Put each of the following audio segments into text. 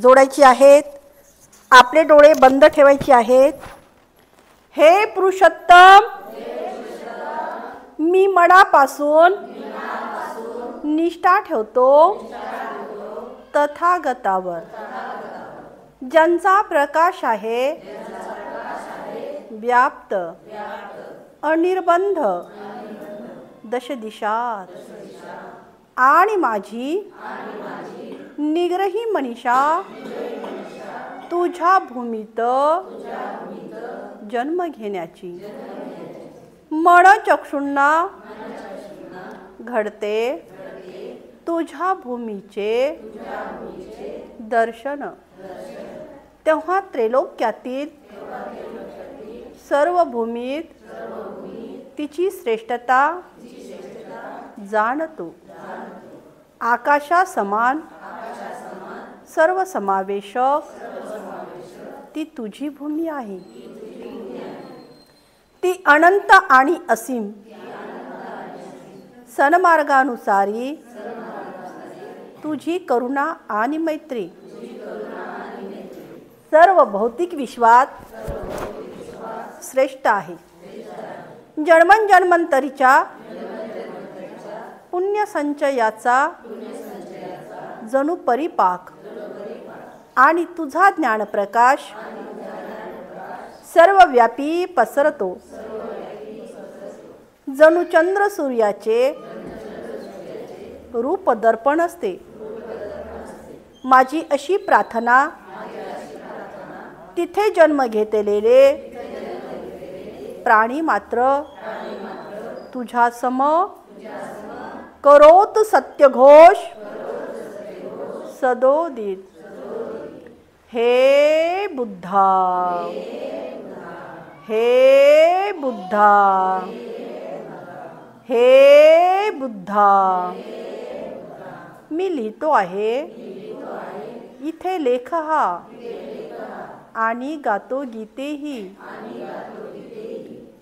जोडायची आहेत. आपले डोळे बंद ठेवायचे आहेत. हे पुरुषोत्तम, मी मनापासून निष्ठा ठेवतो तथागतावर, ज्यांचा प्रकाश आहे व्याप्त अनिर्बंध दशदिशात, आणि माझी निग्रही मनीषा तुझ्या भूमीत जन्म घेण्याची मनचक्षुंना घडते तुझ्या भूमीचे दर्शन. तेव्हा त्रैलोक्यातील सर्व भूमीत तिची श्रेष्ठता जाणतो. आकाशा समान सर्व समावेशक ती तुझी भूमी आहे. ती अनंत आणि असीम सन्मार्गानुसारी तुझी करुणा आणि मैत्री सर्व भौतिक विश्वात श्रेष्ठ आहे. जन्मजन्मांतरीच्या पुण्यसंचयाचा जणू परिपाक आणि तुझा ज्ञानप्रकाश सर्वव्यापी पसरतो. जणू चंद्र सूर्याचे रूप दर्पण असते. माझी अशी प्रार्थना तिथे जन्म घेतलेले प्राणी मात्र तुझ्या सम करोत सत्यघोष सदोदित. हे बुद्धा, हे बुद्धा, हे बुद्धा. मी लिहितो आहे इथे लेख हा, आणि गातो गीतेही.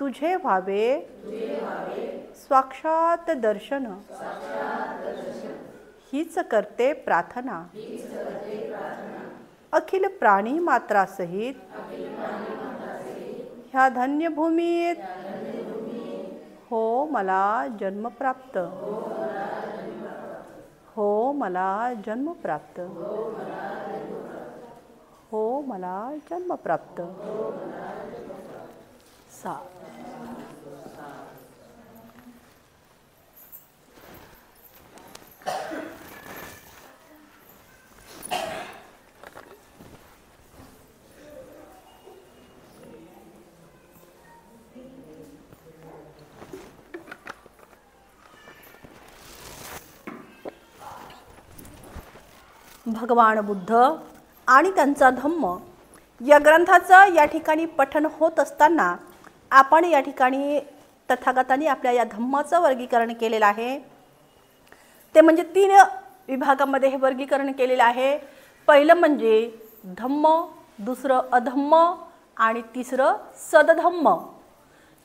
तुझे व्हावे साक्षात दर्शन, हीच करते प्रार्थना. अखिल प्राणी मात्रासहित ह्या धन्य भूमीत हो मला जन्म प्राप्त, हो मला जन्म प्राप्त, हो मला जन्म प्राप्त. सा भगवान बुद्ध आणि त्यांचा धम्म या ग्रंथाचं या ठिकाणी पठन होत असताना आपण या ठिकाणी तथागतांनी आपल्या या धम्माचं वर्गीकरण केलेलं आहे. ते म्हणजे 3 विभागामध्ये हे वर्गीकरण केलेलं आहे. पहिलं म्हणजे धम्म, दुसरं अधम्म आणि तिसरं सदधम्म.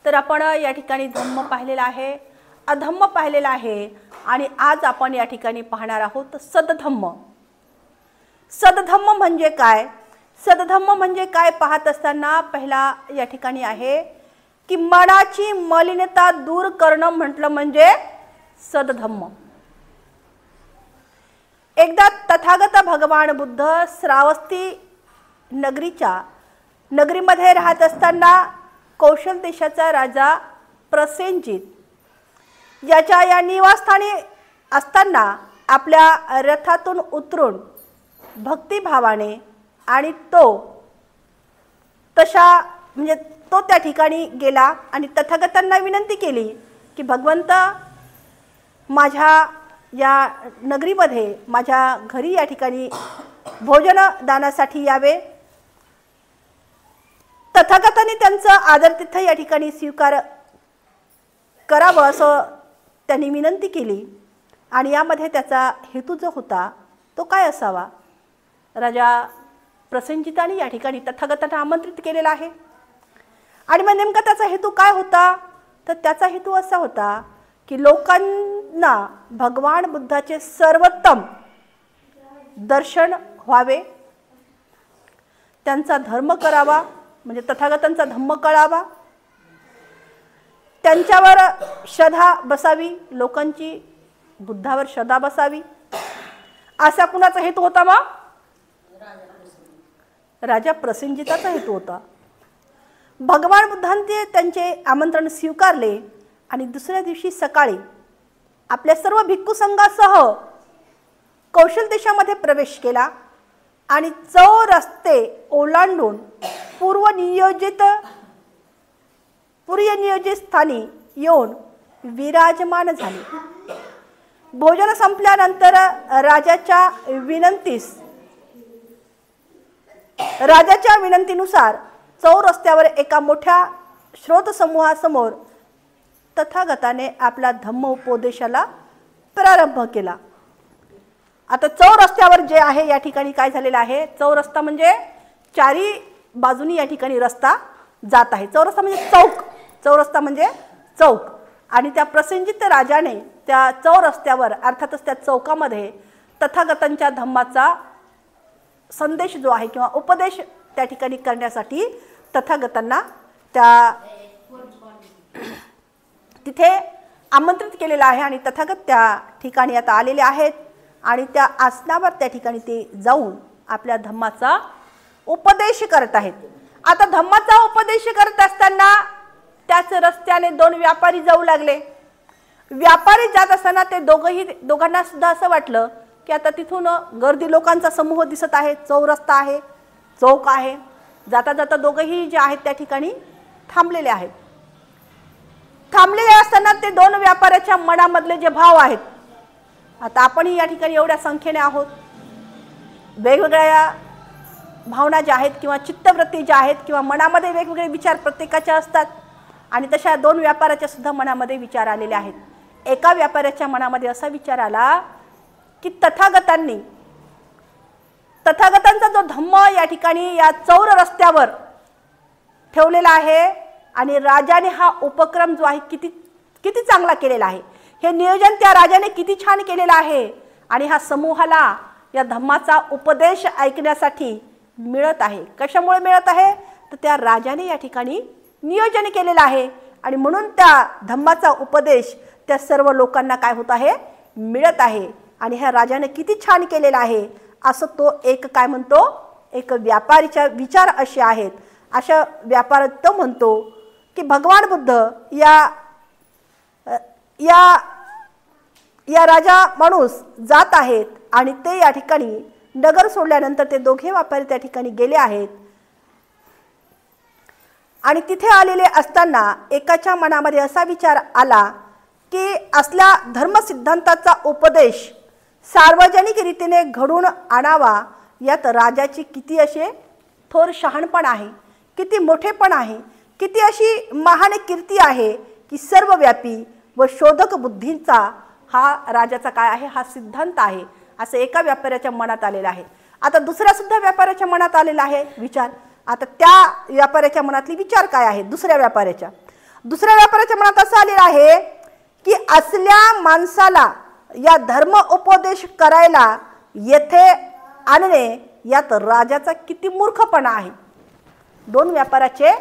तर आपण या ठिकाणी धम्म पाहिलेला आहे, अधम्म पाहिलेला आहे, आणि आज आपण या ठिकाणी पाहणार आहोत सदधम्म. सदधम्म म्हणजे काय? सदधम्म म्हणजे काय पाहत असताना पहिला या ठिकाणी आहे की मनाची मलिनता दूर करणं म्हटलं म्हणजे सदधम्म. एकदा तथागत भगवान बुद्ध श्रावस्ती नगरीमध्ये राहत असताना कौशल देशाचा राजा प्रसेनजित याच्या या निवासस्थानी असताना आपल्या रथातून उतरून भक्तिभावाने आणि तो त्या ठिकाणी गेला आणि तथागतांना विनंती केली की भगवंत माझ्या या नगरीमध्ये माझ्या घरी या ठिकाणी भोजन दानासाठी यावे. तथागतांनी त्यांचं आदरातिथ्य या ठिकाणी स्वीकार करावं असं त्यांनी विनंती केली. आणि यामध्ये त्याचा हेतू जो होता तो काय असावा? राजा प्रसेनजिताने या ठिकाणी तथागतांना आमंत्रित केलेला आहे. आणि मग नेमका त्याचा हेतू काय होता? तर त्याचा हेतू असा होता की लोकांना भगवान बुद्धाचे सर्वोत्तम दर्शन व्हावे त्यांचा धर्म करावा, म्हणजे तथागतांचा धम्म कळावा, त्यांच्यावर श्रद्धा बसावी, लोकांची बुद्धावर श्रद्धा बसावी, असा कुणाचा हेतू होता मग? राजा प्रसेनजिताचा हेतू होता. भगवान बुद्धांनी त्यांचे आमंत्रण स्वीकारले आणि दुसऱ्या दिवशी सकाळी आपल्या सर्व भिक्खू संघासह कौशल देशामध्ये प्रवेश केला आणि 4 रस्ते ओलांडून पूर्वनियोजित स्थानी येऊन विराजमान झाले. भोजन संपल्यानंतर राजाच्या विनंतीनुसार 4 रस्त्यावर एका मोठ्या श्रोत समूहासमोर तथागताने आपला धम्म उपदेशाला प्रारंभ केला. आता 4 रस्त्यावर जे आहे या ठिकाणी काय झालेलं आहे? 4 रस्ता म्हणजे चारी बाजूनी या ठिकाणी रस्ता जात आहे. 4 रस्ता म्हणजे चौक, 4 रस्ता म्हणजे चौक. आणि त्या प्रसेनजित राजाने त्या 4 रस्त्यावर अर्थातच त्या चौकामध्ये तथागतांच्या धम्माचा संदेश जो आहे किंवा उपदेश त्या ठिकाणी करण्यासाठी तथागतांना तिथे आमंत्रित केलेलं आहे. आणि तथागत त्या ठिकाणी आता आलेले आहेत आणि त्या आसनावर त्या ठिकाणी ते जाऊन आपल्या धम्माचा उपदेश करत आहेत. आता धम्माचा उपदेश करत असताना त्याच रस्त्याने 2 व्यापारी जाऊ लागले. व्यापारी जात असताना ते दोघांना सुद्धा असं वाटलं की आता तिथून गर्दी लोकांचा समूह दिसत आहे, चौरस्ता आहे, चौक आहे. जाता जाता दोघंही जे आहेत त्या ठिकाणी थांबलेले आहेत. थांबलेले असताना ते 2 व्यापाऱ्याच्या मनामधले जे भाव आहेत, आता आपणही या ठिकाणी एवढ्या संख्येने आहोत, वेगवेगळ्या भावना ज्या आहेत किंवा चित्तवृत्ती ज्या आहेत किंवा मनामध्ये वेगवेगळे विचार प्रत्येकाच्या असतात आणि तशा 2 व्यापाऱ्याच्या सुद्धा मनामध्ये विचार आलेले आहेत. एका व्यापाऱ्याच्या मनामध्ये असा विचार आला की तथागतांचा जो धम्म या ठिकाणी या 4 रस्त्यावर ठेवलेला आहे आणि राजाने हा उपक्रम जो आहे किती चांगला केलेला आहे, हे नियोजन त्या राजाने किती छान केलेलं आहे आणि हा समूहाला या धम्माचा उपदेश ऐकण्यासाठी मिळत आहे. कशामुळे मिळत आहे? तर त्या राजाने या ठिकाणी नियोजन केलेलं आहे आणि म्हणून त्या धम्माचा उपदेश त्या सर्व लोकांना काय होत आहे? मिळत आहे. आणि ह्या राजाने किती छान केलेला आहे असं तो एक काय म्हणतो? एक व्यापारीचा विचार असे आहेत. अशा व्यापार तो म्हणतो की भगवान बुद्ध या राजा माणूस जात आहेत आणि ते या ठिकाणी नगर सोडल्यानंतर ते दोघे व्यापारी त्या ठिकाणी गेले आहेत. आणि तिथे आलेले असताना एकाच्या मनामध्ये असा विचार आला की असल्या धर्मसिद्धांताचा उपदेश सार्वजनिक रीतीने घडून आणावा. यात राजाची किती असे थोर शहाणपण आहे, किती मोठेपण आहे, किती अशी महान कीर्ती आहे की सर्वव्यापी व शोधक बुद्धींचा हा राजाचा काय आहे? हा सिद्धांत आहे, असं एका व्यापाऱ्याच्या मनात आलेलं आहे. आता दुसऱ्या सुद्धा व्यापाऱ्याच्या मनात आलेला आहे विचार. आता त्या व्यापाऱ्याच्या मनातली विचार काय आहे? दुसऱ्या व्यापाऱ्याच्या मनात असं आलेलं आहे की असल्या माणसाला या धर्म उपदेश करायला येथे आणणे यात राजाचा किती मूर्खपणा आहे. 2 व्यापाराचे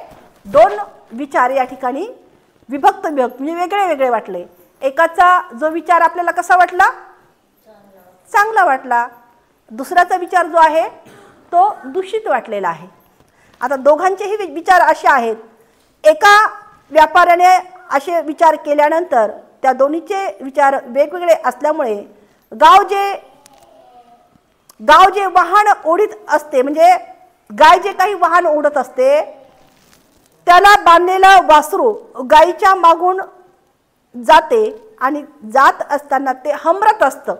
2 विचार या ठिकाणी विभक्त म्हणजे वेगळे वेगळे वाटले. एकाचा जो विचार आपल्याला कसा वाटला? चांगला वाटला. दुसऱ्याचा विचार जो आहे तो दूषित वाटलेला आहे. आता दोघांचेही विचार असे आहेत. एका व्यापाऱ्याने असे विचार केल्यानंतर त्या दोन्हीचे विचार वेगवेगळे असल्यामुळे गाव जे वाहन ओढीत असते, म्हणजे गाय जे काही वाहन ओढत असते त्याला बांधलेलं वासरू गायीच्या मागून जाते आणि जात असताना ते हमरत असतं.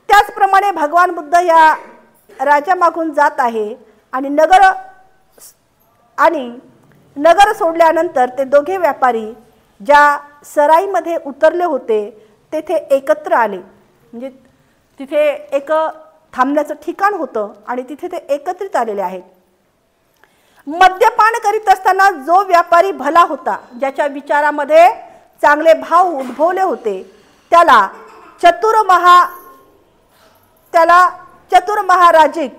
त्याचप्रमाणे भगवान बुद्ध या राजा मागून जात आहे आणि नगर सोडल्यानंतर ते दोघे व्यापारी ज्या सराईमध्ये उतरले होते तेथे एकत्र आले. म्हणजे तिथे एक थांबण्याचं ठिकाण होतं आणि तिथे ते एकत्रित आलेले आहेत. मद्यपान करीत असताना जो व्यापारी भला होता, ज्याच्या विचारामध्ये चांगले भाव उद्भवले होते, त्याला चतुर महाराजिक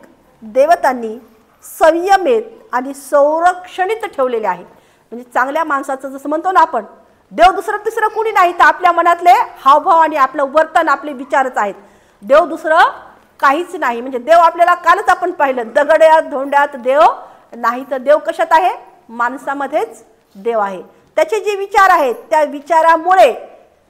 देवतांनी संयमित आणि संरक्षणित ठेवलेले आहे. म्हणजे चांगल्या माणसाचं जसं म्हणतो ना आपण, देव दुसरं तिसरं कुणी नाही, तर आपल्या मनातले हावभाव आणि आपलं वर्तन, आपले विचारच आहेत. देव दुसरं काहीच नाही. म्हणजे देव आपल्याला कालच आपण पाहिलं, दगड्यात धोंड्यात देव नाही, तर देव कशात आहे? माणसामध्येच देव आहे. त्याचे जे विचार आहेत त्या विचारामुळे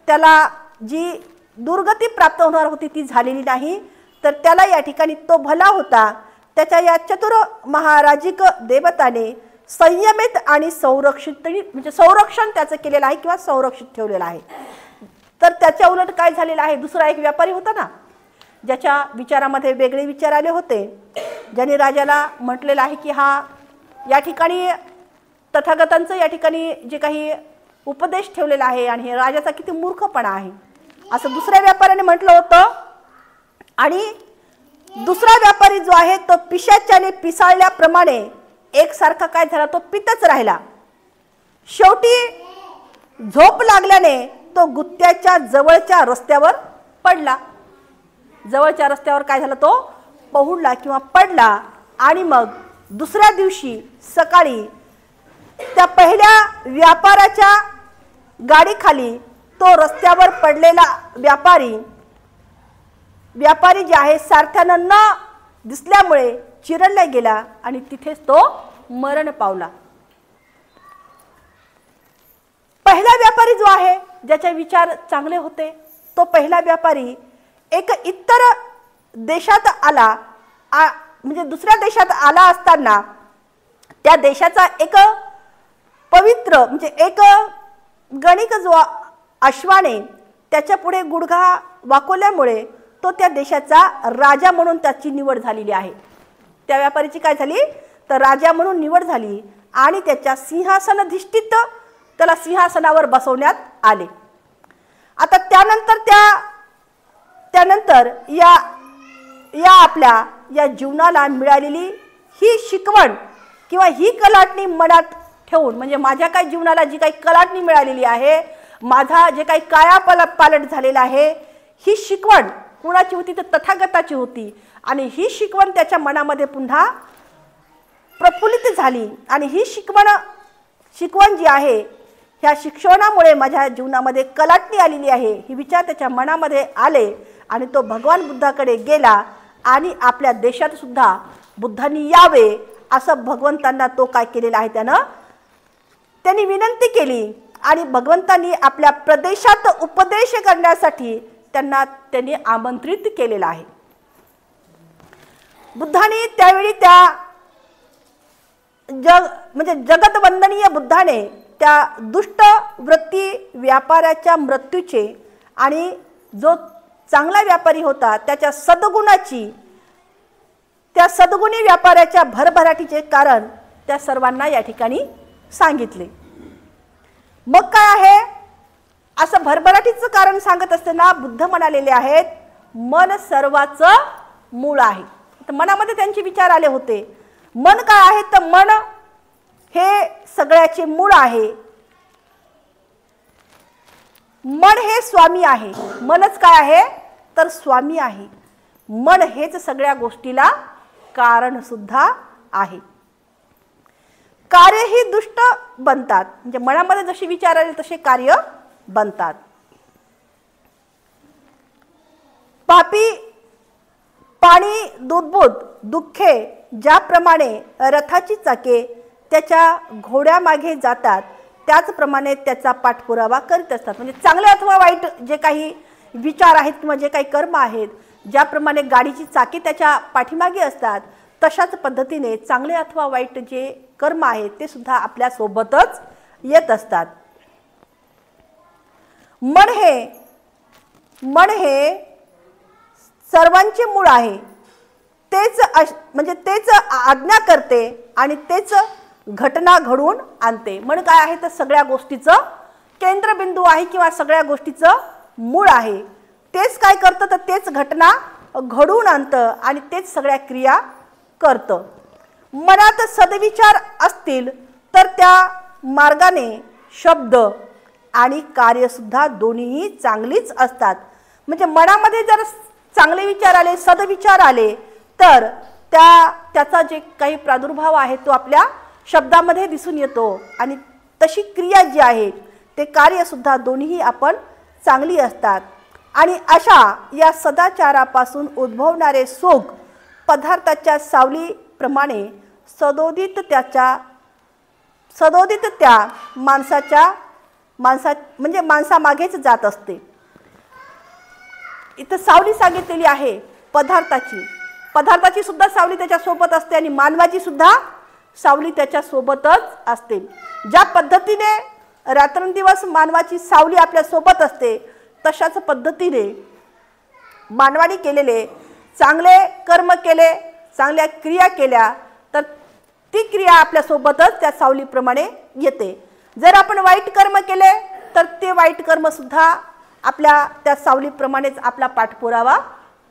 त्याला जी दुर्गती प्राप्त होणार होती ती झालेली नाही, तर त्याला या ठिकाणी तो भला होता. त्याच्या या चतुर महाराजिक देवताने संयमित आणि संरक्षित, म्हणजे संरक्षण त्याचं केलेलं आहे किंवा संरक्षित ठेवलेलं आहे. तर त्याच्या उलट काय झालेलं आहे? दुसरा एक व्यापारी होता ना, ज्याच्या विचारामध्ये वेगळे विचार आले होते, ज्याने राजाला म्हटलेलं आहे की हा या ठिकाणी तथागतांचं या ठिकाणी जे काही उपदेश ठेवलेला आहे आणि हे राजाचा किती मूर्खपणा आहे, असं दुसऱ्या व्यापाऱ्याने म्हटलं होतं. आणि दुसरा व्यापारी जो आहे तो पिशाच्याने पिसाळल्याप्रमाणे एकसारखा काय झाला? तो पितच राहिला. शेवटी झोप लागल्याने तो गुत्त्याच्या जवळच्या रस्त्यावर पडला. जवळच्या रस्त्यावर काय झाला? तो पहुडला किंवा पडला. आणि मग दुसऱ्या दिवशी सकाळी त्या पहिल्या व्यापाऱ्याच्या गाडीखाली तो रस्त्यावर पडलेला व्यापारी जे आहे सारथ्यानं न दिसल्यामुळे चिरडला गेला आणि तिथेच तो मरण पावला. पहिला व्यापारी जो आहे, ज्याचे विचार चांगले होते, तो पहिला व्यापारी एक इतर देशात आला, म्हणजे दुसऱ्या देशात आला असताना त्या देशाचा एक पवित्र, म्हणजे एक गणिक जो अश्वाने त्याच्या पुढे गुडघा वाकवल्यामुळे तो त्या देशाचा राजा म्हणून त्याची निवड झालेली आहे. त्या व्यापारीची काय झाली? तर राजा म्हणून निवड झाली आणि त्याच्या सिंहासनाधिष्ठित त्याला सिंहासनावर बसवण्यात आले. आता त्यानंतर या आपल्या या जीवनाला मिळालेली ही शिकवण किंवा ही कलाटणी मनात ठेवून, म्हणजे माझ्या काय जीवनाला जी काही कलाटणी मिळालेली आहे, माझा जे काही कायापालट झालेला आहे, ही शिकवण कुणाची होती? तर तथागताची होती. आणि ही शिकवण त्याच्या मनामध्ये पुन्हा प्रफुल्लित झाली. आणि ही शिकवण जी आहे, ह्या शिक्षणामुळे माझ्या जीवनामध्ये कलाटणी आलेली आहे, ही विचार त्याच्या मनामध्ये आले आणि तो भगवान बुद्धाकडे गेला. आणि आपल्या देशात सुद्धा बुद्धांनी यावे असं भगवंतांना तो काय केलेला आहे, त्यांनी विनंती केली. आणि भगवंतांनी आपल्या प्रदेशात उपदेश करण्यासाठी त्यांनी आमंत्रित केलेलं आहे. बुद्धाने त्यावेळी म्हणजे जगतवंदनीय बुद्धाने त्या दुष्ट वृत्ती व्यापाऱ्याच्या मृत्यूचे आणि जो चांगला व्यापारी होता त्याच्या त्या सद्गुणी व्यापाऱ्याच्या भरभराटीचे कारण त्या सर्वांना या ठिकाणी सांगितले. मग काय आहे? असं भरभराटीचं कारण सांगत असताना बुद्ध म्हणालेले आहेत, मन सर्वाचं मूळ आहे. तर मनामध्ये त्यांचे विचार आले होते. मन काय आहे? तर मन हे सगळ्याचे मूळ आहे. मन हे स्वामी आहे. मनच काय आहे? तर स्वामी आहे. मन हेच सगळ्या गोष्टीला कारण सुद्धा आहे. कार्यही दुष्ट बनतात, म्हणजे मनामध्ये जसे विचार आले तसे कार्य बनतात. पापी पाणी दूधबूद दुःखे ज्याप्रमाणे रथाची चाके त्याच्या घोड्यामागे जातात, त्याचप्रमाणे त्याचा पाठपुरावा करीत असतात. म्हणजे चांगले अथवा वाईट जे काही विचार आहेत किंवा जे काही कर्म आहेत, ज्याप्रमाणे गाडीची चाके त्याच्या पाठीमागे असतात, तशाच पद्धतीने चांगले अथवा वाईट जे कर्म आहेत ते सुद्धा आपल्या सोबतच येत असतात. मन हे सर्वांचे मूळ आहे. तेच आज्ञा करते आणि तेच घटना घडवून आणते. मन काय आहे? तर सगळ्या गोष्टीचं केंद्रबिंदू आहे किंवा सगळ्या गोष्टीचं मूळ आहे. तेच काय करतं? तर तेच घटना घडवून आणतं आणि तेच सगळ्या क्रिया करतं. मनात सद्विचार असतील तर त्या मार्गाने शब्द आणि कार्य सुद्धा दोन्हीही चांगलीच असतात. म्हणजे मनामध्ये जर चांगले विचार आले, सद्विचार आले, तर त्याचा जे काही प्रादुर्भाव आहे तो आपल्या शब्दामध्ये दिसून येतो आणि तशी क्रिया जी आहे ते कार्यसुद्धा दोन्ही आपण चांगली असतात. आणि अशा या सदाचारापासून उद्भवणारे सोग पदार्थाच्या सावलीप्रमाणे सदोदित त्या माणसामागेच जात असते. इथं सावली सांगितलेली आहे पदार्थाची सुद्धा सावली त्याच्या सोबत असते आणि मानवाची सुद्धा सावली त्याच्या सोबतच असते. ज्या पद्धतीने रात्रंदिवस मानवाची सावली आपल्या सोबत असते तशाच पद्धतीने मानवाने केलेले चांगले कर्म केले, चांगल्या क्रिया केल्या तर ती क्रिया आपल्या सोबतच त्या सावलीप्रमाणे येते. जर आपण वाईट कर्म केले तर ते वाईट कर्म सुद्धा आपल्या त्या सावलीप्रमाणेच आपला पाठपुरावा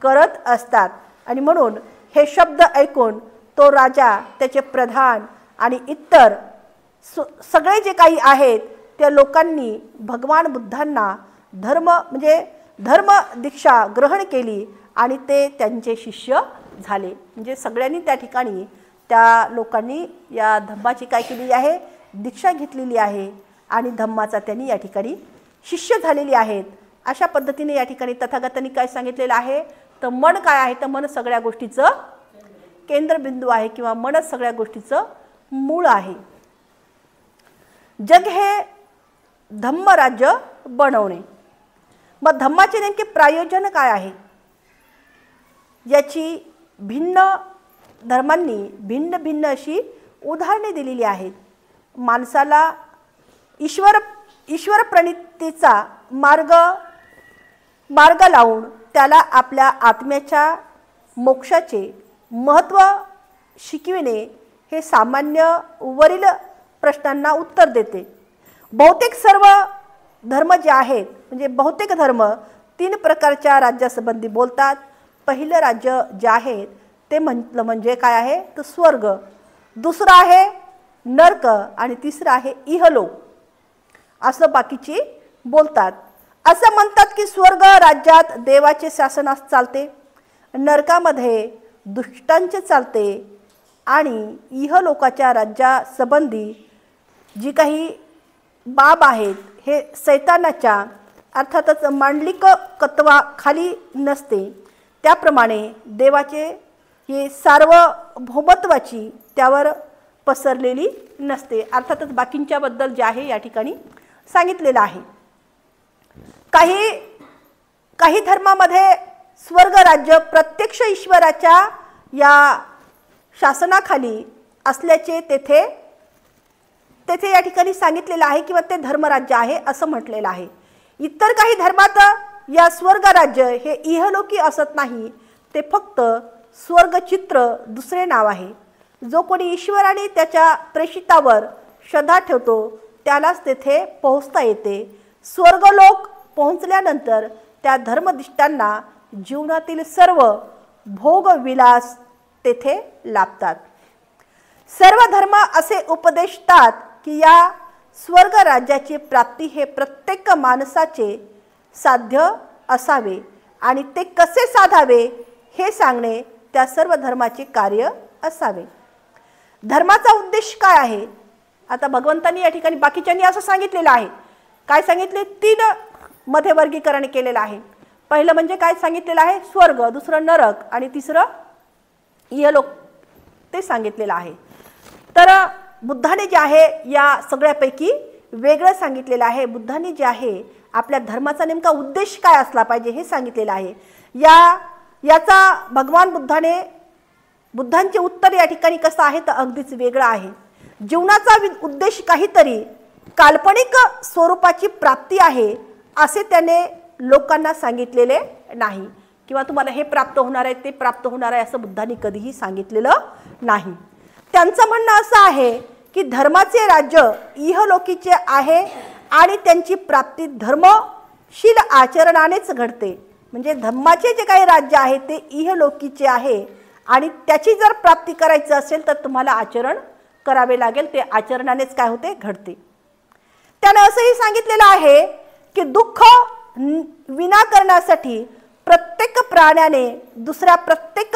करत असतात. आणि म्हणून हे शब्द ऐकून तो राजा, त्याचे प्रधान आणि इतर सगळे जे काही आहेत त्या लोकांनी भगवान बुद्धांना धर्म दीक्षा ग्रहण केली आणि ते त्यांचे शिष्य झाले. म्हणजे सगळ्यांनी त्या ठिकाणी त्या लोकांनी या धम्माची काय केली आहे, दीक्षा घेतलेली आहे आणि धम्माचा त्यांनी या ठिकाणी शिष्य झालेली आहेत. अशा पद्धतीने या ठिकाणी तथागतांनी काय सांगितलेलं आहे तर मन काय आहे तर मन सगळ्या गोष्टीचं केंद्रबिंदू आहे किंवा मनच सगळ्या गोष्टीचं मूळ आहे. जग हे धम्मराज्य बनवणे. मग धम्माचे नेमके प्रायोजन काय आहे याची भिन्न धर्मांनी भिन्न भिन्न अशी उदाहरणे दिलेली आहेत. माणसाला ईश्वर प्रणितीचा मार्ग लावून त्याला आपल्या आत्म्याच्या मोक्षाचे महत्त्व शिकविणे हे सामान्य वरील प्रश्नांना उत्तर देते. बहुतेक सर्व धर्म जे आहेत म्हणजे बहुतेक धर्म 3 प्रकारच्या राज्यासंबंधी बोलतात. पहिलं राज्य जे आहे ते म्हणजे काय आहे तर स्वर्ग, दुसरं आहे नरक आणि तिसरं आहे इहलोक असं बाकीची बोलतात. असं म्हणतात की स्वर्ग राज्यात देवाचे शासन चालते, नरकामध्ये दुष्टांचे चालते आणि इहलोकाच्या राज्यासंबंधी जी काही बाब आहेत हे सैतानाच्या अर्थातच मांडलिक तत्वाखाली नसते. त्याप्रमाणे देवाचे हे सार्वभौमत्वाची त्यावर पसरलेली नसते. अर्थातच बाकींच्याबद्दल जे आहे या ठिकाणी सांगितलेलं आहे. काही धर्मामध्ये स्वर्ग राज्य प्रत्यक्ष ईश्वराच्या या शासनाखाली असल्याचे तेथे या ठिकाणी सांगितलेलं आहे किंवा ते धर्मराज्य आहे असं म्हटलेलं आहे. इतर काही धर्मात या स्वर्ग राज्य हे इहलोकी असत नाही, ते फक्त स्वर्गचित्र दुसरे नाव आहे. जो कोणी ईश्वर आणि त्याच्या प्रेषितावर श्रद्धा ठेवतो त्यालाच तेथे पोहोचता येते. स्वर्गलोक पोहोचल्यानंतर त्या धर्मनिष्ठांना जीवनातील सर्व भोगविलास तेथे लाभतात. सर्व धर्म असे उपदेशतात की या स्वर्ग राज्याची प्राप्ती हे प्रत्येक माणसाचे साध्य असावे आणि ते कसे साधावे हे सांगणे त्या सर्व धर्माचे कार्य असावे. धर्माचा उद्देश काय आहे? आता भगवंतांनी या ठिकाणी बाकीच्यांनी असं सांगितलेलं आहे. काय सांगितले? 3 मध्ये वर्गीकरण केलेलं आहे. पहिलं म्हणजे काय सांगितलेलं आहे? स्वर्ग, दुसरं नरक आणि तिसरं इहलोक ते सांगितलेलं आहे. तर बुद्धाने जे आहे या सगळ्यापैकी वेगळं सांगितलेलं आहे. बुद्धाने जे आहे आपल्या धर्माचा नेमका उद्देश काय असला पाहिजे हे सांगितलेलं आहे. याचा भगवान बुद्धांचे उत्तर या ठिकाणी कसं आहे तर अगदीच वेगळं आहे. जीवनाचा उद्देश काहीतरी काल्पनिक स्वरूपाची प्राप्ती आहे असे त्याने लोकांना सांगितलेले नाही किंवा तुम्हाला हे प्राप्त होणार आहे ते प्राप्त होणार आहे असं बुद्धांनी कधीही सांगितलेलं नाही. त्यांचं म्हणणं असं आहे की धर्माचे राज्य इहलोकीचे आहे आणि त्यांची प्राप्ती धर्मशील आचरणानेच घडते. म्हणजे धम्माचे जे काही राज्य आहे ते इहलोकीचे आहे आणि त्याची जर प्राप्ती करायची असेल तर तुम्हाला आचरण करावे लागेल. ते आचरणानेच काय होते? घडते. त्याने असंही सांगितलेलं आहे की दुःख विना करण्यासाठी प्रत्येक प्राण्याने दुसऱ्या प्रत्येक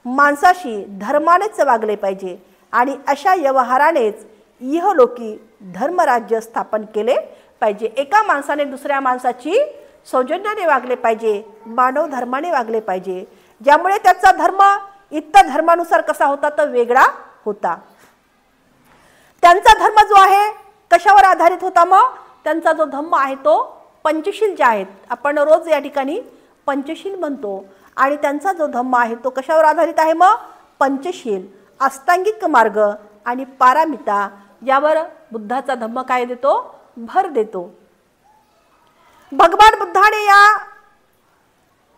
माणसाशी धर्मानेच वागले पाहिजे आणि अशा व्यवहारानेच इहलोकी धर्मराज्य स्थापन केले पाहिजे। एका माणसाने दुसऱ्या माणसाची सौजन्याने वागले पाहिजे, मानव धर्माने वागले पाहिजे, ज्यामुळे त्याचा धर्म इतर धर्मानुसार कसा होता तर वेगळा होता। त्यांचा धर्म जो आहे कशावर आधारित होता? मग त्यांचा जो धम्म आहे तो पंचशील जे आहेत, आपण रोज या ठिकाणी पंचशील म्हणतो, आणि त्यांचा जो धम्म आहे तो कशावर आधारित आहे? मग पंचशील, अष्टांगिक मार्ग आणि पारामिता यावर बुद्धाचा धम्म काय देतो? भर देतो। भगवान बुद्धाने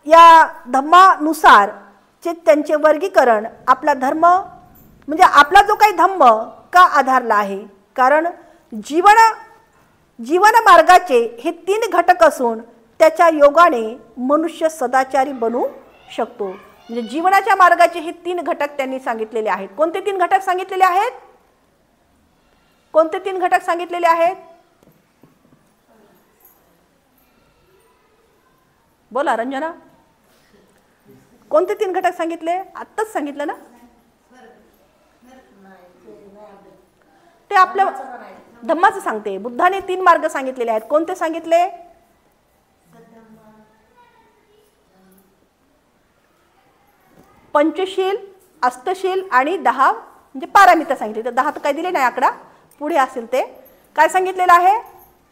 या धम्मानुसार चे त्यांचे वर्गीकरण आपला धर्म म्हणजे आपला जो काही धम्म का आधारला आहे? कारण जीवन मार्गाचे हे 3 घटक असून त्याच्या योगाने मनुष्य सदाचारी बनू शकतो। म्हणजे जीवनाच्या मार्गाचे हे 3 घटक त्यांनी सांगितलेले आहेत। कोणते 3 घटक सांगितलेले आहेत? कोणते 3 घटक सांगितलेले आहेत? बोला रंजना, कोणते 3 घटक सांगितले? आत्ताच सांगितलं ना ते? आपल्या धम्माचं सांगते, बुद्धाने 3 मार्ग सांगितलेले आहेत। कोणते सांगितले? पंचशील, अष्टशील आणि 10 म्हणजे पारामिता सांगितले। तर 10 तर काय दिले नाही, आकडा पुढे असेल ते काय सांगितलेलं आहे?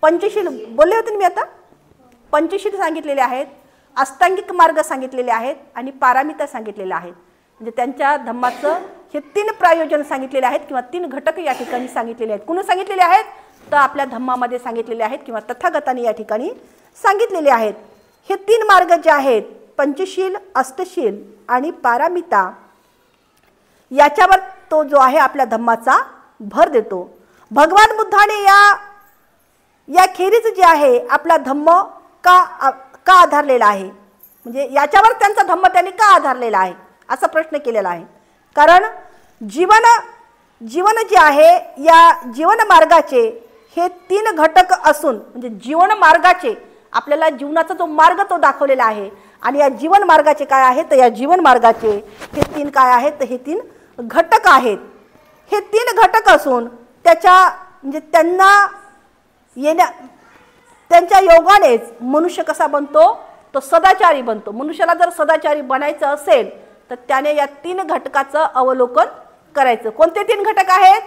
पंचशील बोलले होते मी आता, पंचशील सांगितलेले आहेत, अष्टांगिक मार्ग सांगितलेले आहेत आणि पारामिता सांगितलेले आहेत। म्हणजे त्यांच्या धम्माचं हे 3 प्रयोजन सांगितलेले आहेत किंवा 3 घटक या ठिकाणी सांगितलेले आहेत। कोणी सांगितलेले आहेत? तर आपल्या धम्मामध्ये सांगितलेले आहेत किंवा तथागतांनी या ठिकाणी सांगितलेले आहेत। हे 3 मार्ग जे आहेत पंचशील, अष्टशील आणि पारामिता याच्यावर तो जो आहे आपल्या धम्माचा भर देतो। भगवान बुद्धाने या खेरीज जे आहे आपला धम्म का आधारलेला आहे? म्हणजे याच्यावर त्यांचा धम्म त्यांनी का आधारलेला आहे असा प्रश्न केलेला आहे। कारण जीवन जे आहे या जीवन मार्गाचे हे 3 घटक असून म्हणजे जीवन मार्गाचे आपल्याला जीवनाचा जो मार्ग तो दाखवलेला आहे आणि या जीवन मार्गाचे काय आहे तर या जीवन मार्गाचे हे 3 काय आहेत तर हे 3 घटक आहेत। हे 3 घटक असून त्याच्या म्हणजे त्यांच्या योगानेच मनुष्य कसा बनतो तो सदाचारी बनतो। मनुष्याला जर सदाचारी बनायचं असेल तर त्याने या 3 घटकाचं अवलोकन करायचं। कोणते 3 घटक आहेत?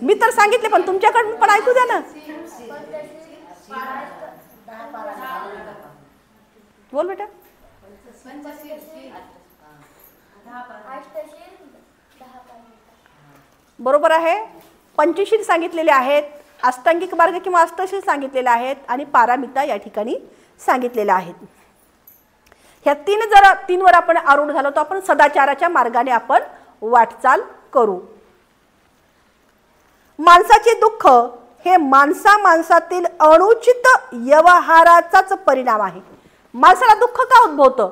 मी तर सांगितले पण तुमच्याकडून पण ऐकू द्या ना। बोल बेटा। बरोबर आहे। पंचशील सांगितलेले आहेत, अष्टांगिक मार्ग किंवा अष्टशील सांगितलेले आहेत आणि पारामिता या ठिकाणी सांगितलेल्या आहेत। ह्या 3 वर आपण आरूढ झालो तर आपण सदाचाराच्या मार्गाने आपण वाटचाल करू। माणसाचे दुःख हे माणसातील अनुचित व्यवहाराचाच परिणाम आहे। माणसाला दुःख का उद्भवतं?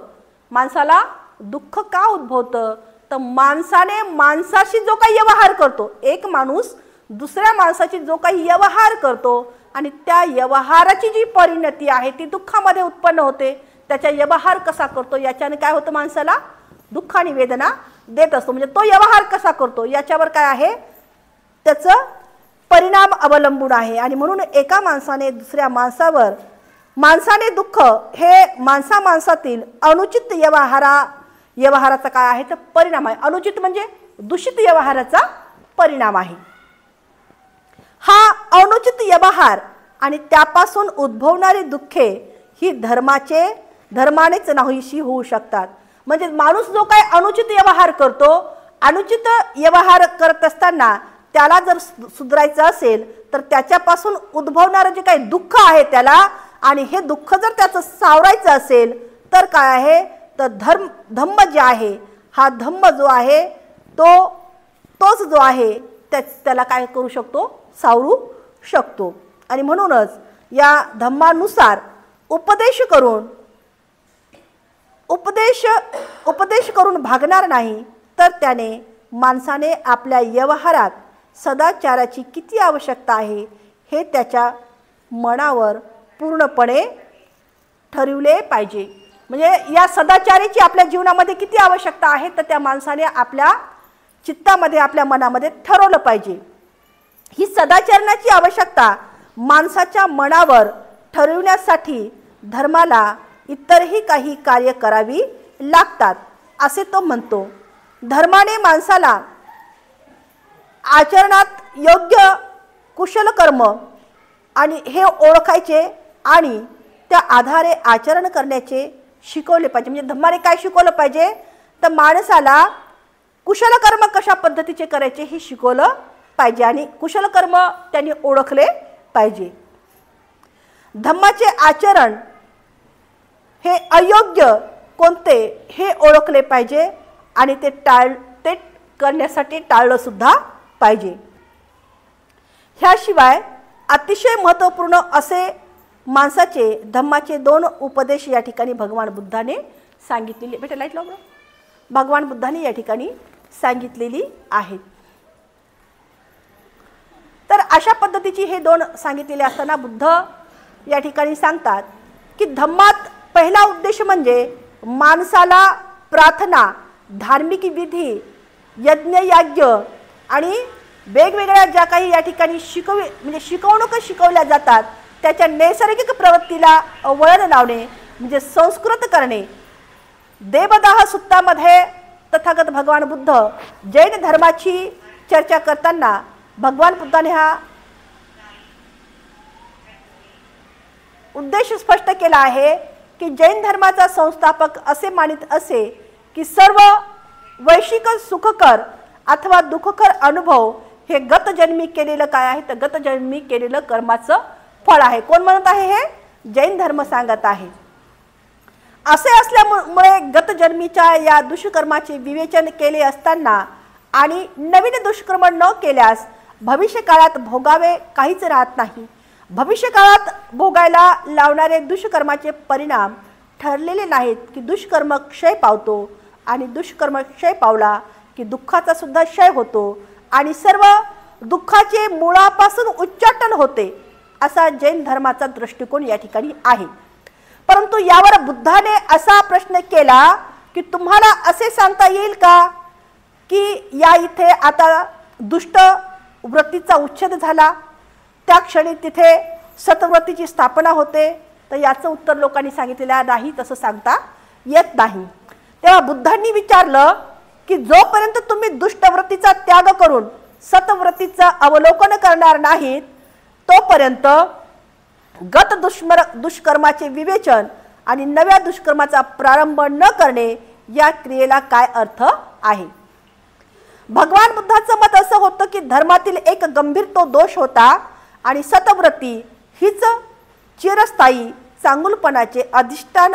माणसाला दुःख का उद्भवतं तर माणसाने माणसाशी जो काही व्यवहार करतो, एक माणूस दुसऱ्या माणसाची जो काही व्यवहार करतो आणि त्या व्यवहाराची जी परिणती आहे ती दुःखामध्ये उत्पन्न होते। त्याचा व्यवहार कसा करतो याच्याने काय होतं? माणसाला दुःख आणि वेदना देत असतो। म्हणजे तो व्यवहार कसा करतो याच्यावर काय आहे त्याचं परिणाम अवलंबून आहे। आणि म्हणून एका माणसाने दुसऱ्या माणसाने दुःख हे माणसातील अनुचित व्यवहाराचा काय आहे तर परिणाम आहे। अनुचित म्हणजे दूषित व्यवहाराचा परिणाम आहे। हा अनुचित व्यवहार आणि त्यापासून उद्भवणारी दुःखे ही धर्मानेच नाहीशी होऊ शकतात। म्हणजे माणूस जो काय अनुचित व्यवहार करतो, अनुचित व्यवहार करत असताना त्याला जर सुधारायचं असेल तर त्याच्यापासून उद्भवणारं जे काही दुःख आहे त्याला आणि हे दुःख जर त्याचं सावरायचं असेल तर काय आहे तर धम्म जे आहे हा धम्म जो आहे तोच जो आहे त्याला काय करू शकतो? सावरू शकतो। आणि म्हणूनच या धम्मानुसार उपदेश करून भागणार नाही तर त्याने माणसाने आपल्या व्यवहारात सदाचाराची किती आवश्यकता आहे हे त्याच्या मनावर पूर्णपणे ठरविले पाहिजे। म्हणजे या सदाचाराची आपल्या जीवनामध्ये किती आवश्यकता आहे तर त्या माणसाने आपल्या चित्तामध्ये आपल्या मनामध्ये ठरवलं पाहिजे। ही सदाचरणाची आवश्यकता माणसाच्या मनावर ठरवण्यासाठी धर्माला इतरही काही कार्य करावी लागतात असे तो म्हणतो। धर्माने माणसाला आचरणात योग्य कुशल कर्म आणि हे ओळखायचे आणि त्या आधारे आचरण करण्याचे शिकवले पाहिजे। म्हणजे धर्माने काय शिकवलं पाहिजे तर माणसाला कुशल कर्म कशा पद्धतीचे करायचे हे शिकवलं पाहिजे आणि कुशल कर्म त्यांनी ओळखले पाहिजे। धम्माचे आचरण हे अयोग्य कोणते हे ओळखले पाहिजे आणि ते करण्यासाठी टाळलं सुद्धा पाहिजे। ह्याशिवाय अतिशय महत्त्वपूर्ण असे माणसाचे धम्माचे 2 उपदेश या ठिकाणी भगवान बुद्धाने सांगितलेले बेटा लाईट लाव भगवान बुद्धाने या ठिकाणी सांगितलेली आहेत। तर अशा पद्धतीची हे 2 सांगितलेले असताना बुद्ध या ठिकाणी सांगतात की धम्मात पहिला उद्देश म्हणजे माणसाला प्रार्थना, धार्मिक विधी, यज्ञ याज्ञ आणि वेगवेगळ्या ज्या काही या ठिकाणी शिकवणूक शिकवल्या जातात त्याच्या नैसर्गिक प्रवृत्तीला वळण लावणे म्हणजे संस्कृत करणे। देवदाह सुत्तामध्ये तथागत भगवान बुद्ध जैन धर्माची चर्चा करताना भगवान बुद्धाने हा उद्देश स्पष्ट केला आहे की जैन धर्माचा संस्थापक असे मानित असे की सर्व वैश्विक सुखकर अथवा दुःखकर अनुभव हे गत जन्मी केलेलं काय आहे तर गत जन्मी केलेलं कर्माचं फळ आहे। कोण म्हणत आहे हे जैन धर्म सांगत आहे। असे असल्यामुळे गत जन्मीच्या या दुष्कर्माचे विवेचन केले असताना आणि नवीन दुष्कर्म न केल्यास भविष्य काळात भोगावे काहीच राहत नाही। भविष्य काळात भोगायला लावणारे दुष्कर्माचे परिणाम ठरलेले नाहीत की दुष्कर्म क्षय पावतो आणि दुष्कर्म क्षय पावला की दुःखाचा सुद्धा क्षय होतो आणि सर्व दुःखाचे मुळापासून उच्चाटन होते असा जैन धर्माचा दृष्टिकोन या ठिकाणी आहे। परंतु यावर बुद्धाने असा प्रश्न केला की तुम्हाला असे सांगता येईल का की या इथे आता दुष्ट वृत्तीचा उच्छेद झाला त्या क्षणी तिथे सतवृत्तीची स्थापना होते तर याचं उत्तर लोकांनी सांगितलेलं नाही, तसं सांगता येत नाही। तेव्हा बुद्धांनी विचारलं की जोपर्यंत तुम्ही दुष्टवृत्तीचा त्याग करून सतवृत्तीचं अवलोकन करणार नाहीत तोपर्यंत गत दुष्कर्माचे विवेचन आणि नव्या दुष्कर्माचा प्रारंभ न करणे या क्रियेला काय अर्थ आहे। भगवान बुद्धाचं मत असं होतं की धर्मातील एक गंभीर तो दोष होता आणि सतवृत्ती हीच चिरस्थायी चांगुलपणाचे अधिष्ठान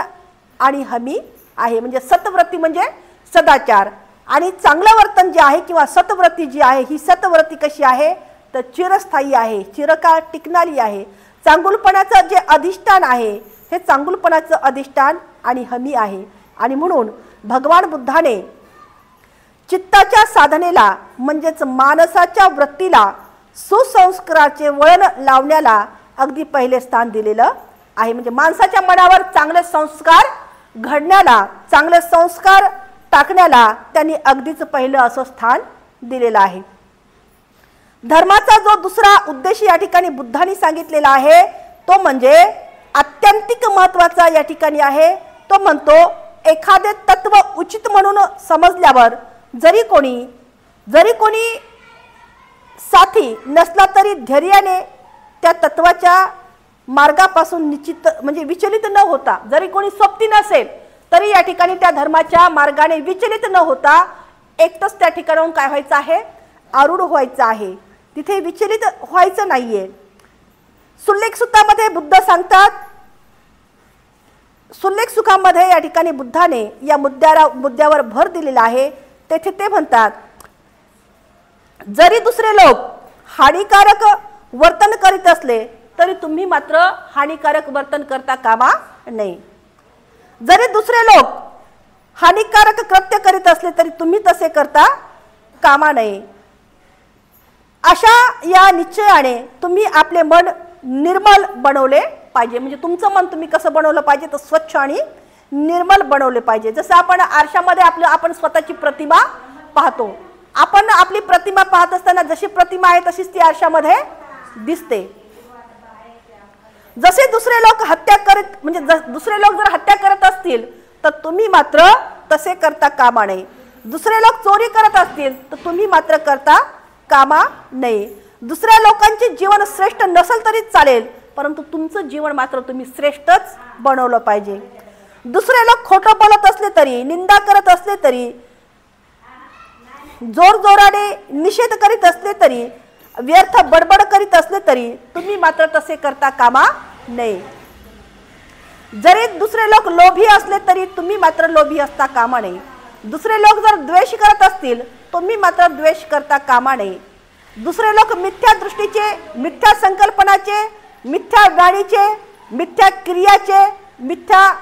आणि हमी आहे। म्हणजे सतवृत्ती म्हणजे सदाचार आणि चांगलं वर्तन जे आहे किंवा सतवृत्ती जी आहे ही सतवृत्ती कशी आहे तर चिरस्थायी आहे, चिरकाळ टिकणारी आहे। चांगुलपणाचं जे अधिष्ठान आहे हे चांगुलपणाचं अधिष्ठान आणि हमी आहे आणि म्हणून भगवान बुद्धाने चित्ताच्या साधनेला म्हणजेच मानसाच्या वृत्तीला सुसंस्काराचे वळण लावण्याला अगदी पहिले स्थान दिलेलं आहे। म्हणजे माणसाच्या मनावर चांगले संस्कार घडण्याला, चांगले संस्कार टाकण्याला त्यांनी अगदीच पहिलं असं स्थान दिलेलं आहे। धर्माचा जो दुसरा उद्देश या ठिकाणी बुद्धांनी सांगितलेला आहे तो म्हणजे अत्यंतिक महत्त्वाचा या ठिकाणी आहे। तो म्हणतो एखादे तत्व उचित म्हणून समजल्यावर जरी कोणी साथी नसला तरी धैर्याने त्या तत्वाच्या मार्गापासून विचलित न होता, जरी कोणी सोबती नसेल तरी या ठिकाणी त्या धर्माच्या मार्गाने विचलित न होता एकटंच त्या ठिकाणाहून काय व्हायचं आहे आरूढ व्हायचं आहे, तिथे विचलित व्हायचं नाहीये। सुल्लेख सुत्तामध्ये बुद्ध सांगतात, सुल्लेख सुखामध्ये या ठिकाणी बुद्धाने या मुद्द्यावर भर दिलेला आहे। तेथे ते म्हणतात जरी दुसरे लोक हानिकारक वर्तन करीत असले तरी तुम्ही मात्र हानिकारक वर्तन करता कामा नये। जरी दुसरे लोक हानिकारक कृत्य करीत असले तरी तुम्ही तसे करता कामा नये। अशा या निश्चयाने तुम्ही आपले मन निर्मल बनवले पाहिजे। म्हणजे तुमचं मन तुम्ही कसं बनवलं पाहिजे तर स्वच्छ आणि निर्मल बनवले पाहिजे. जसं आपण आरशामध्ये आपण स्वतःची प्रतिमा पाहतो. आपण आपली प्रतिमा पाहत असताना जशी प्रतिमा आहे तशीच ती आरशामध्ये दिसते. जसे दुसरे लोक हत्या करत म्हणजे दुसरे लोक जर हत्या करत असतील तर तुम्ही मात्र तसे करता कामा नये. दुसरे लोक चोरी करत असतील तर तुम्ही मात्र करता कामा नये. दुसऱ्या लोकांचे जीवन श्रेष्ठ नसेल तरी चालेल, परंतु तुमचं जीवन मात्र तुम्ही श्रेष्ठच बनवलं पाहिजे. दुसरे लोक खोटं बोलत असले तरी, निंदा करत असले तरी, जोरजोराने निषेध करीत असले तरी, व्यर्थ बडबड करीत असले तरी तुम्ही मात्र तसे करता कामा नये. जरी दुसरे लोक लोभी असले तरी तुम्ही मात्र लोभी असता कामा नये. दुसरे लोक जर द्वेष करत असतील तुम्ही मात्र द्वेष करता कामा नये. दुसरे लोक मिथ्या दृष्टीचे, मिथ्या संकल्पनाचे, मिथ्या वाणीचे, मिथ्या क्रियाचे, मिथ्या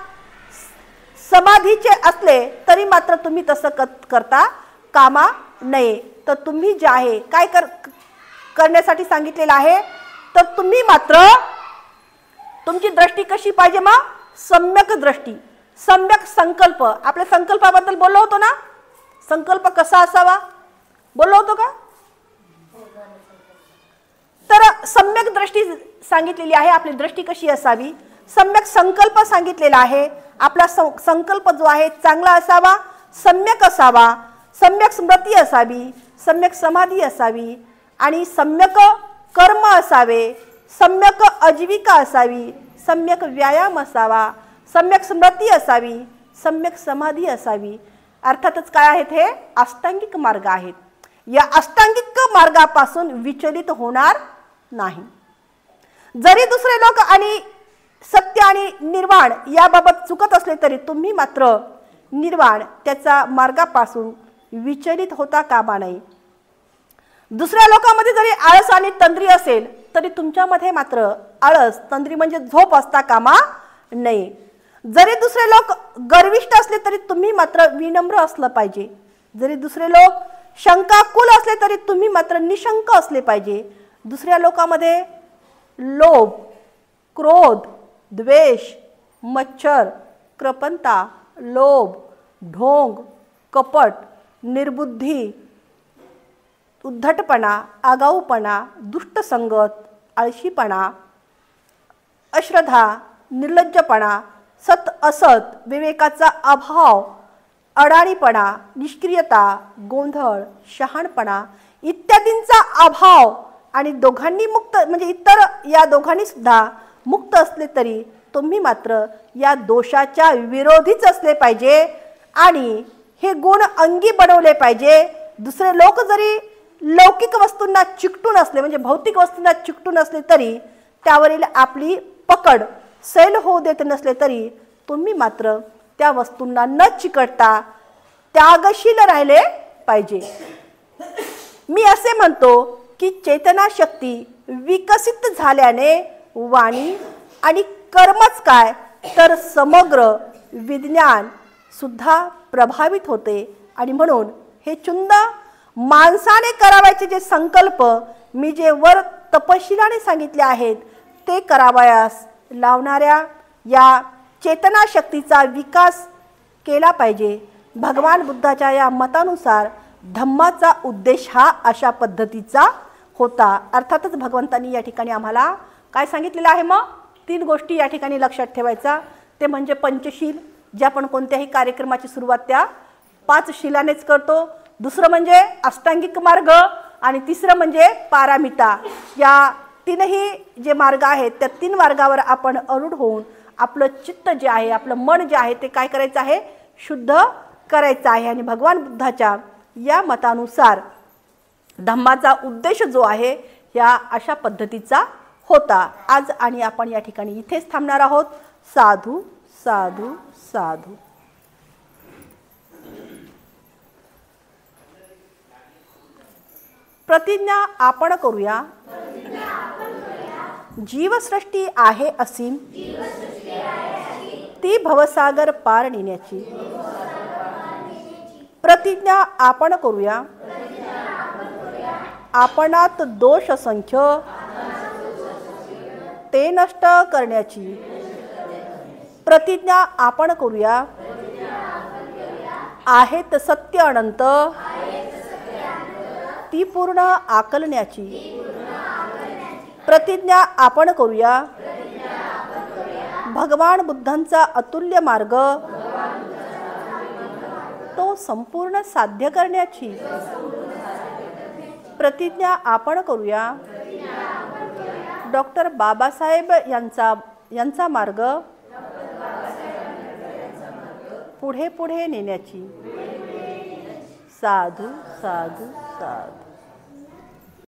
समाधीचे असले तरी मात्र तुम्ही तसं करता कामा नये. तर तुम्ही जे आहे काय करण्यासाठी सांगितलेलं आहे, तर तुम्ही मात्र तुमची दृष्टी कशी पाहिजे, मग सम्यक दृष्टी, सम्यक संकल्प. आपल्या संकल्पाबद्दल बोललो होतो ना, संकल्प कसा असावा बोललो होतो का. तर सम्यक दृष्टी सांगितलेली आहे. आपली दृष्टी कशी असावी, सम्यक संकल्प सांगितलेला आहे. आपला संकल्प जो आहे चांगला असावा, सम्यक असावा, सम्यक स्मृती असावी, सम्यक समाधी असावी आणि सम्यक कर्म असावे, सम्यक आजीविका असावी, सम्यक व्यायाम असावा, सम्यक स्मृती असावी, सम्यक समाधी असावी. अर्थातच काय आहेत, हे अष्टांगिक मार्ग आहेत. या अष्टांगिक मार्गापासून विचलित होणार नाही. जरी दुसरे लोक आणि सत्य आणि निर्वाण याबाबत चुकत असले तरी तुम्ही मात्र निर्वाण त्याचा मार्गापासून विचलित होता कामा नये. दुसऱ्या लोकांमध्ये जरी आळस आणि तंद्री असेल तरी तुमच्यामध्ये मात्र आळस तंद्री म्हणजे झोप असता कामा नये. जरी दुसरे लोक गर्विष्ठ असले तरी तुम्ही मात्र विनम्र असलं पाहिजे. जरी दुसरे लोक शंकाकुल असले तरी तुम्ही मात्र निशंक असले पाहिजे. दुसऱ्या लोकांमध्ये लोभ, क्रोध, द्वेष, मच्छर, कृपणता, लोभ, ढोंग, कपट, निर्बुद्धी, उद्धटपणा, आगाऊपणा, दुष्ट संगत, आळशीपणा, अश्रद्धा, निर्लज्जपणा, सत असत, विवेकाचा अभाव, अडाणीपणा, निष्क्रियता, गोंधळ, शहाणपणा इत्यादींचा अभाव आणि दोघांनी मुक्त म्हणजे इतर या दोघांनी सुद्धा मुक्त असले तरी तुम्ही मात्र या दोषाच्या विरोधीच असले पाहिजे आणि हे गुण अंगी बनवले पाहिजे. दुसरे लोक जरी लौकिक वस्तूंना चिकटून असले म्हणजे भौतिक वस्तूंना चिकटून असले तरी त्यावरील आपली पकड सैल होऊ देत नसले तरी तुम्ही मात्र त्या वस्तूंना न चिकटता त्यागशील राहिले पाहिजे. मी असे म्हणतो की चेतना शक्ती विकसित झाल्याने वाणी आणि कर्मच काय तर समग्र विज्ञान सुद्धा प्रभावित होते आणि म्हणून हे चुंद माणसाने करावायचे जे संकल्प मी जे वर तपशिलाने सांगितले आहेत ते करावयास लावणाऱ्या या चेतना शक्तीचा विकास केला पाहिजे. भगवान बुद्धाच्या या मतानुसार धम्माचा उद्देश हा अशा पद्धतीचा होता. अर्थातच भगवंतांनी या ठिकाणी आम्हाला काय सांगितलेलं आहे, मग 3 गोष्टी या ठिकाणी लक्षात ठेवायचा. ते म्हणजे पंचशील, जे आपण कोणत्याही कार्यक्रमाची सुरुवात त्या 5 शिलानेच करतो. दुसरं म्हणजे अष्टांगिक मार्ग आणि तिसरं म्हणजे पारामिता. या 3ही जे मार्ग आहेत त्या 3 मार्गावर आपण अरूढ होऊन आपलं चित्त जे आहे, आपलं मन जे आहे ते काय करायचं आहे, शुद्ध करायचं आहे. आणि भगवान बुद्धाच्या या मतानुसार धम्माचा उद्देश जो आहे या अशा पद्धतीचा होता. आज आणि आपण या ठिकाणी इथेच थांबणार आहोत. साधू साधू साधू. प्रतिज्ञा आपण करूया. जीवसृष्टी आहे असीम, ती भवसागर पार नेण्याची. प्रतिज्ञा आपण करूया. आपणात दोष संख्य ते नष्ट करण्याची. प्रतिज्ञा आपण करूया आहेत सत्य अनंत ती पूर्ण आकलण्याची। प्रतिज्ञा आपण करूया भगवान बुद्धांचा अतुल्य मार्ग तो संपूर्ण साध्य करण्याची। प्रतिज्ञा आपण करूया डॉक्टर बाबासाहेब यांचा मार्ग पुढे पुढे नेण्याची। साधू साधू साधू।